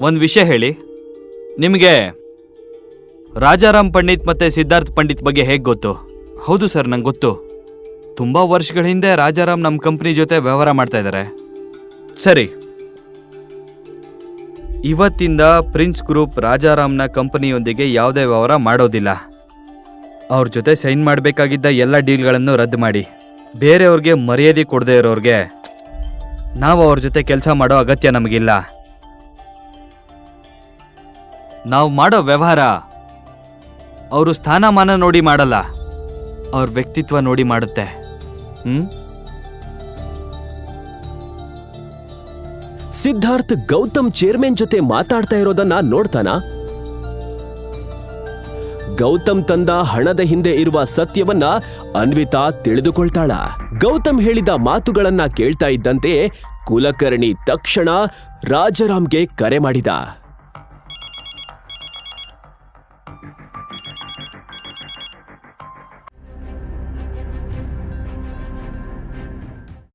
ಒಂದು ವಿಷಯ ಹೇಳಿ, ನಿಮಗೆ ರಾಜಾರಾಮ್ ಪಂಡಿತ್ ಮತ್ತೆ ಸಿದ್ಧಾರ್ಥ್ ಪಂಡಿತ್ ಬಗ್ಗೆ ಹೇಗೆ ಗೊತ್ತು? ಹೌದು ಸರ್, ನಂಗೆ ಗೊತ್ತು. ತುಂಬ ವರ್ಷಗಳ ಹಿಂದೆ ರಾಜಾರಾಮ್ ನಮ್ಮ ಕಂಪ್ನಿ ಜೊತೆ ವ್ಯವಹಾರ ಮಾಡ್ತಾ ಇದ್ದಾರೆ. ಸರಿ, ಇವತ್ತಿಂದ ಪ್ರಿನ್ಸ್ ಗ್ರೂಪ್ ರಾಜಾರಾಮ್ನ ಕಂಪನಿಯೊಂದಿಗೆ ಯಾವುದೇ ವ್ಯವಹಾರ ಮಾಡೋದಿಲ್ಲ. ಅವ್ರ ಜೊತೆ ಸೈನ್ ಮಾಡಬೇಕಾಗಿದ್ದ ಎಲ್ಲ ಡೀಲ್ಗಳನ್ನು ರದ್ದು ಮಾಡಿ. ಬೇರೆಯವ್ರಿಗೆ ಮರ್ಯಾದೆ ಕೊಡದೇ ಇರೋರಿಗೆ ನಾವು ಅವ್ರ ಜೊತೆ ಕೆಲಸ ಮಾಡೋ ಅಗತ್ಯ ನಮಗಿಲ್ಲ. ನಾವು ಮಾಡೋ ವ್ಯವಹಾರ ಅವರು ಸ್ಥಾನಮಾನ ನೋಡಿ ಮಾಡಲ್ಲ, ಅವ್ರ ವ್ಯಕ್ತಿತ್ವ ನೋಡಿ ಮಾಡುತ್ತೆ. ಸಿದ್ಧಾರ್ಥ್ ಗೌತಮ್ ಚೇರ್ಮನ್ ಜೊತೆ ಮಾತಾಡ್ತಾ ಇರೋದನ್ನ ನೋಡ್ತಾನ. ಗೌತಮ್ ತಂದ ಹಣದ ಹಿಂದೆ ಇರುವ ಸತ್ಯವನ್ನ ಅನ್ವಿತಾ ತಿಳಿದುಕೊಳ್ತಾಳ. ಗೌತಮ್ ಹೇಳಿದ ಮಾತುಗಳನ್ನ ಕೇಳ್ತಾ ಇದ್ದಂತೆ ಕುಲಕರ್ಣಿ ತಕ್ಷಣ ರಾಜಾರಾಮ್ಗೆ ಕರೆ ಮಾಡಿದ.